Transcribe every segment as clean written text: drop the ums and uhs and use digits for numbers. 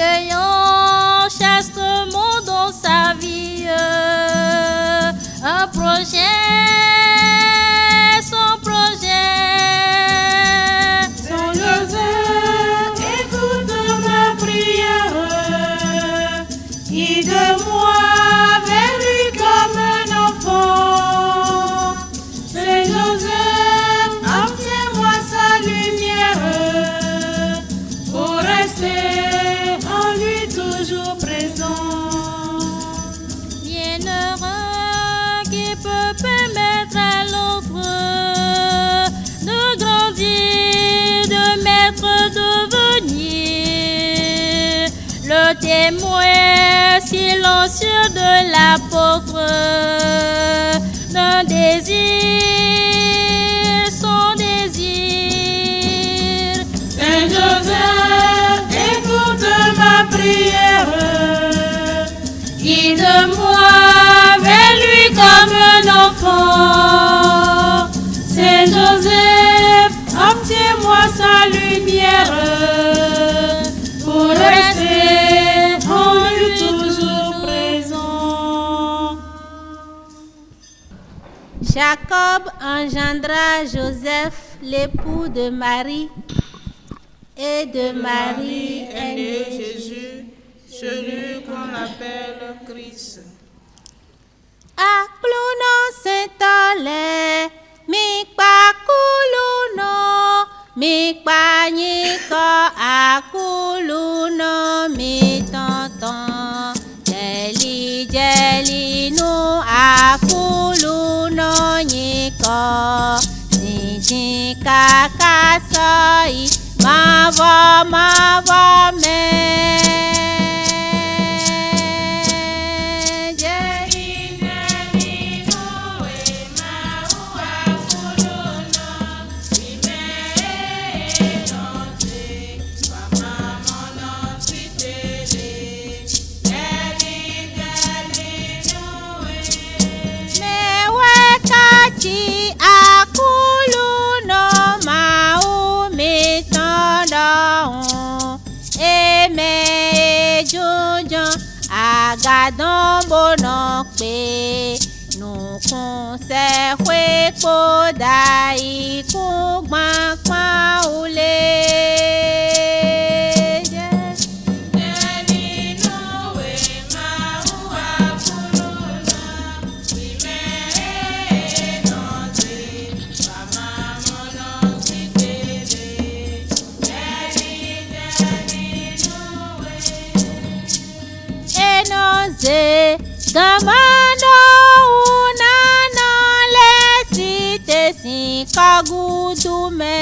accueillant chastement dans sa vie un projet, son projet. Saint Joseph, écoute ma prière, guide-moi vers lui comme un enfant. Saint Joseph, obtiens-moi sa lumière pour rester en lui toujours présent. Bienheureux qui peut permettre à l'autre de grandir, de mettre devenir le témoin silencieux de l'apôtre d'un désir, son désir. Saint Joseph, écoute ma prière, guide-moi vers lui comme un enfant. Saint Joseph, obtiens-moi sa lumière pour rester en lui toujours présent. Jacob engendra Joseph, l'époux de Marie, et de Marie est né Jésus, celui qu'on appelle Christ. Akluno sentole, mikpa kuluno, mikpa nyiko akuluno mi tonton. Jeli jeli nu akuluno nyiko, sinjin kakasoi, mavo me. Agadon bono pe nukun se kwe koda iku gbangba ule. Gamano unana lesite sin kagudume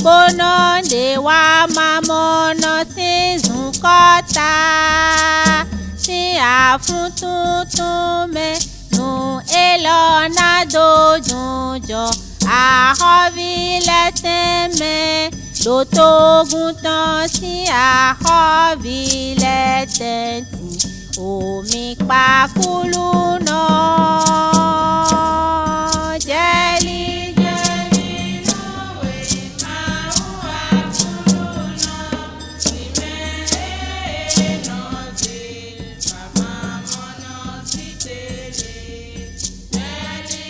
bononde wa mamono sizun kota si afuntuntume nu elona dojunjo ahovileteme lotogun tan si ahoviletenti omi pakulu no jeli jeli no we ma wa kulu no ime no se mama mono si tele jeli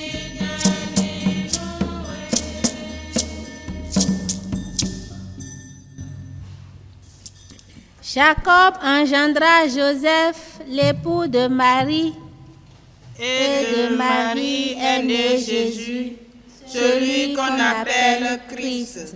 jeli no we. Jacob engendra Joseph, l'époux de Marie, Et de Marie est né Jésus, celui qu'on appelle Christ.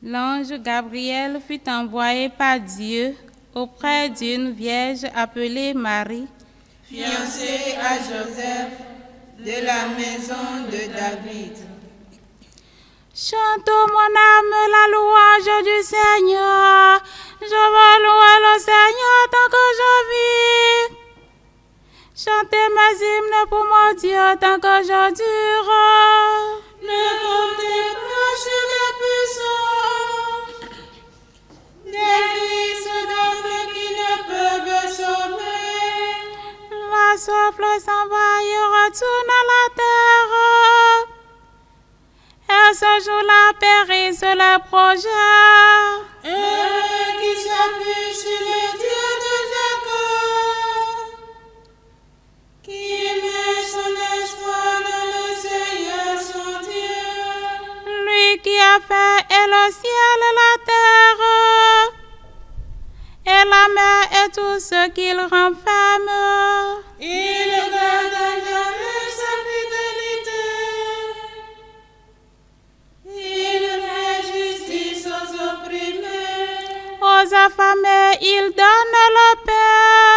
L'ange Gabriel fut envoyé par Dieu auprès d'une vierge appelée Marie, Fiancé à Joseph de la maison de David. Chantons mon âme la louange du Seigneur. Je veux louer le Seigneur tant que je vis. Chantez mes hymnes pour mon Dieu tant que je dure. Ne comptez pas sur les puissants, des fils d'hommes qui ne peuvent souffle s'envahit, retourne à la terre. Et ce jour-là périsse le projet. Heureux qui s'appuie sur le Dieu de Jacob, qui met son espoir dans le Seigneur son Dieu. Lui qui a fait et le ciel et la terre, et la mer et tout ce qu'il renferme. Il garde à jamais sa fidélité. Il fait justice aux opprimés. Aux affamés, il donne le pain.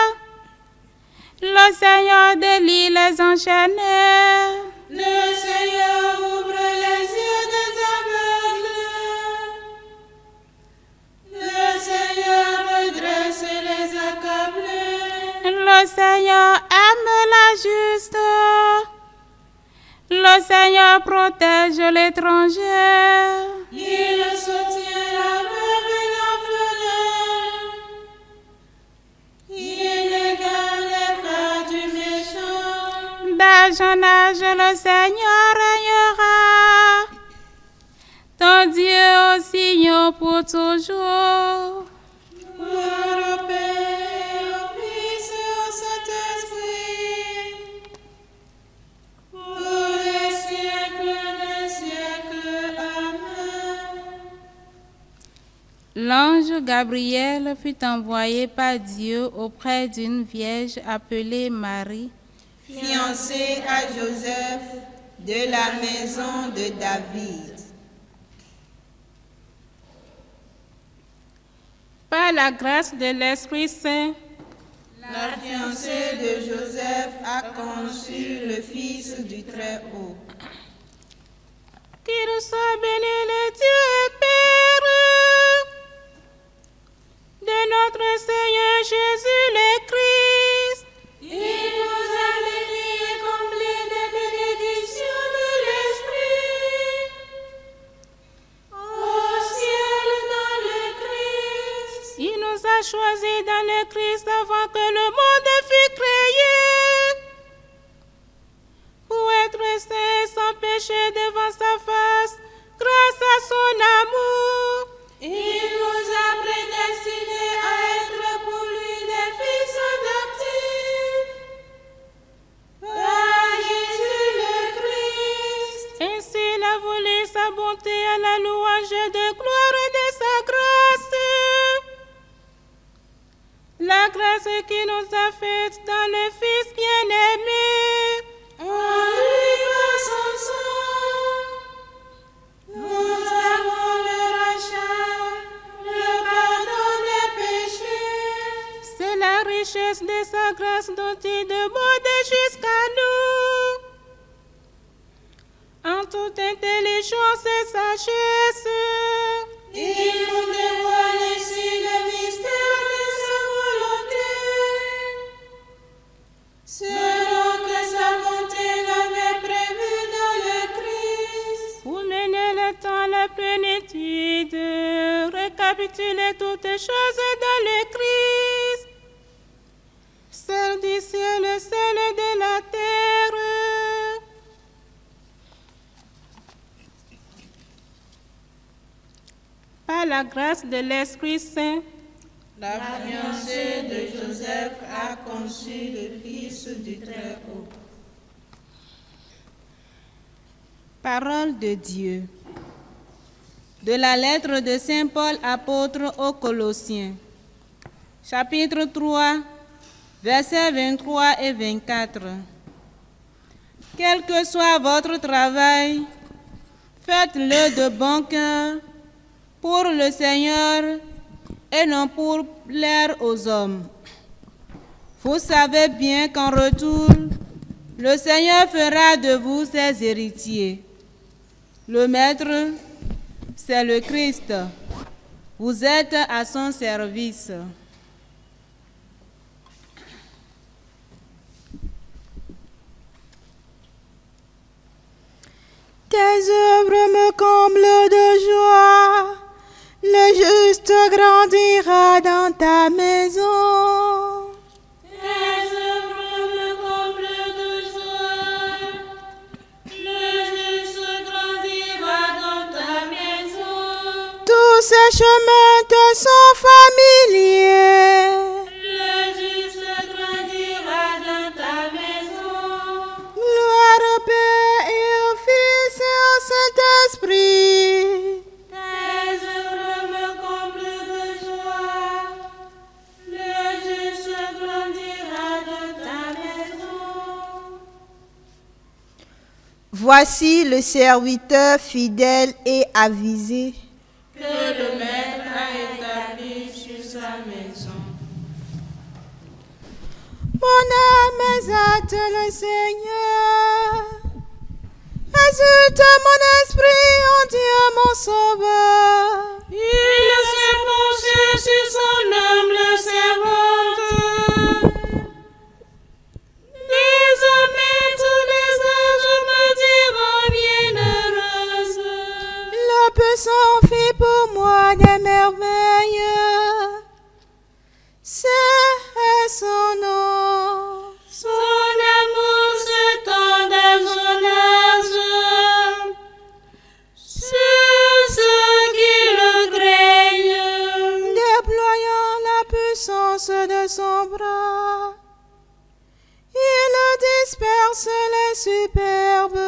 Le Seigneur délie les enchaînés. Le Seigneur ouvre les yeux des aveugles. Le Seigneur redresse les accablés. Le Seigneur aime la juste. Le Seigneur protège l'étranger. Il soutient la veuve et l'orphelin. Il égare les pas du méchant. D'âge en âge, le Seigneur régnera. Ton Dieu au Sion pour toujours. Gloire au Père, au Fils et au Saint-Esprit, pour les siècles des siècles. Amen. L'ange Gabriel fut envoyé par Dieu auprès d'une vierge appelée Marie, Fiancée à Joseph de la maison de David. par la grâce de l'Esprit Saint. La fiancée de Joseph a conçu le Fils du Très-Haut. Qu'il soit béni le Dieu et Père de notre Seigneur Jésus le Christ. Il nous a bénis et comblés des bénédictions de l'Esprit au ciel dans le Christ. Il nous a choisis dans le Christ avant que le monde fût créé, pour être saints sans péché devant sa face, grâce à son amour. Il nous a prédestinés à être pour lui des fils adoptifs par Jésus le Christ. Ainsi il a voulu sa bonté à la louange de gloire de sa grâce. La grâce qui nous a faite dans le Fils bien-aimé. En lui par son sang, nous avons le rachat, le pardon des péchés. C'est la richesse de sa grâce dont il demande jusqu'à nous, en toute intelligence et sagesse. Il nous dévoile ici le mystère de sa volonté, selon que sa bonté l'avait prévu dans le Christ. Pour mener le temps à la plénitude, récapituler toutes choses dans le Christ, celle du ciel et celle de la terre. Par la grâce de l'Esprit Saint, La fiancée de Joseph a conçu le Fils du Très-Haut. Parole de Dieu. De la lettre de Saint Paul, apôtre aux Colossiens. Chapitre 3, versets 23 et 24. Quel que soit votre travail, faites-le de bon cœur pour le Seigneur et non pour plaire aux hommes. Vous savez bien qu'en retour, le Seigneur fera de vous ses héritiers. Le Maître, c'est le Christ. Vous êtes à son service. Tes œuvres me comblent de joie. Le juste grandira dans ta maison. Tes œuvres me les chemins te sont familiers. Le juste grandira dans ta maison. Gloire au Père et au Fils et au Saint-Esprit. Tes œuvres me comblent de joie. Le juste grandira dans ta maison. Voici le serviteur fidèle et avisé. Que le Maître a établi sur sa maison. Mon âme exalte le Seigneur. Exulte mon esprit en Dieu mon sauveur. Il s'est penché sur son humble servante. Désormais tous les anges me diront bienheureuse. Le puissant fit pour moi des merveilles. C'est son nom. Son amour s'étend dans son âge sur ceux qui le craignent. Déployant la puissance de son bras, il disperse les superbes.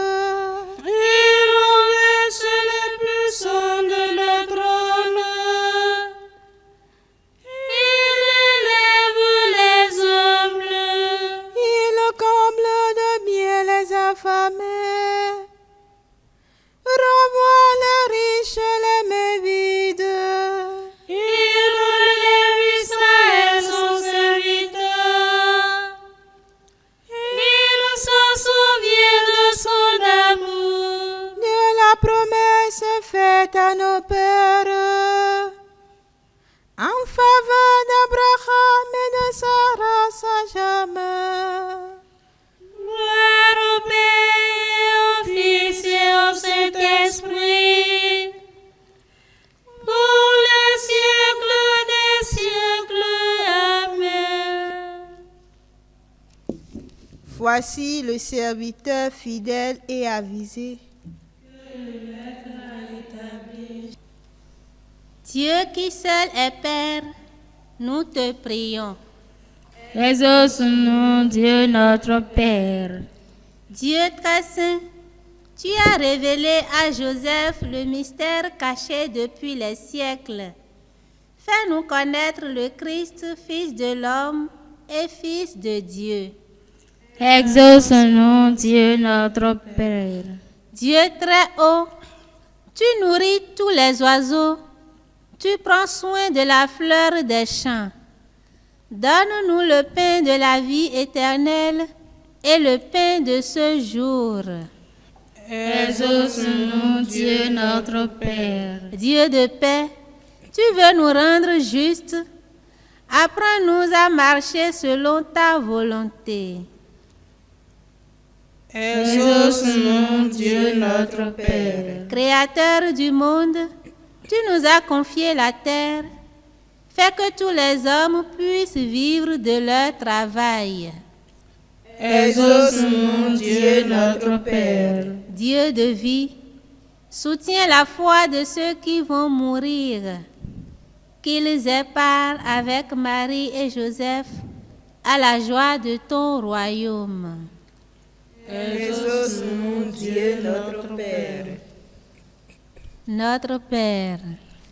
Il renverse les puissants de le trône. Il élève les humbles. Il comble de bien les affamés, renvoie les riches les mains vides. Il relève Israël son serviteur. Il s'en souvient de son amour. De la promesse faite à nos pères, en faveur d'Abraham et de Sarah à jamais. Gloire au Père, au Fils et au Saint-Esprit, pour les siècles des siècles. Amen. Voici le serviteur fidèle et avisé. Dieu qui seul est Père, nous te prions. Exauce-nous, Dieu notre Père. Dieu très saint, tu as révélé à Joseph le mystère caché depuis les siècles. Fais-nous connaître le Christ, Fils de l'homme et Fils de Dieu. Exauce-nous, Dieu notre Père. Dieu très haut, tu nourris tous les oiseaux, tu prends soin de la fleur des champs. Donne-nous le pain de la vie éternelle et le pain de ce jour. Exauce-nous, Dieu notre Père. Dieu de paix, tu veux nous rendre justes. Apprends-nous à marcher selon ta volonté. Exauce-nous, Dieu notre Père. Créateur du monde, tu nous as confié la terre. Fais que tous les hommes puissent vivre de leur travail. Exauce-nous, Dieu notre Père. Dieu de vie, soutiens la foi de ceux qui vont mourir. Qu'ils aient part avec Marie et Joseph à la joie de ton royaume. Exauce-nous, Dieu notre Père. Notre Père,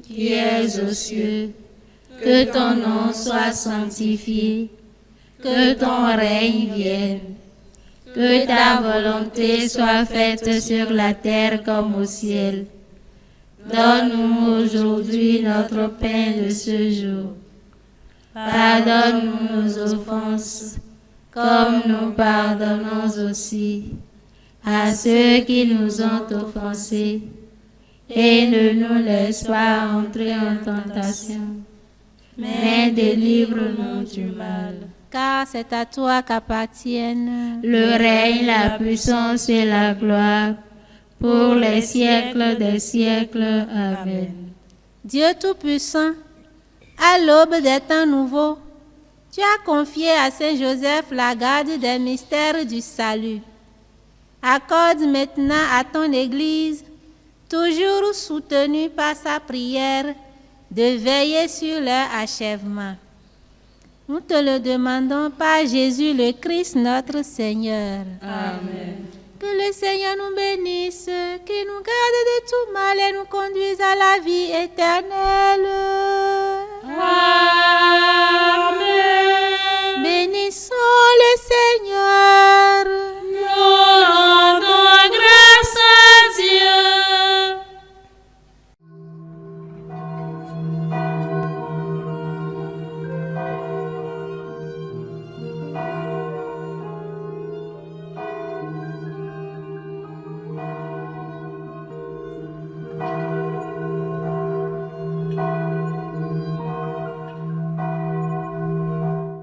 Qui es aux cieux, que ton nom soit sanctifié, que ton règne vienne, que ta volonté soit faite sur la terre comme au ciel. Donne-nous aujourd'hui notre pain de ce jour. Pardonne-nous nos offenses, comme nous pardonnons aussi à ceux qui nous ont offensés. Et ne nous laisse pas entrer en tentation, mais délivre-nous du mal. car c'est à toi qu'appartiennent Le règne, la puissance et la gloire, pour les siècles des siècles. Amen. Dieu Tout-Puissant, à l'aube des temps nouveaux, tu as confié à Saint Joseph la garde des mystères du salut. Accorde maintenant à ton Église, toujours soutenue par sa prière, de veiller sur leur achèvement. Nous te le demandons par Jésus le Christ notre Seigneur. Amen. Que le Seigneur nous bénisse, qu'il nous garde de tout mal et nous conduise à la vie éternelle.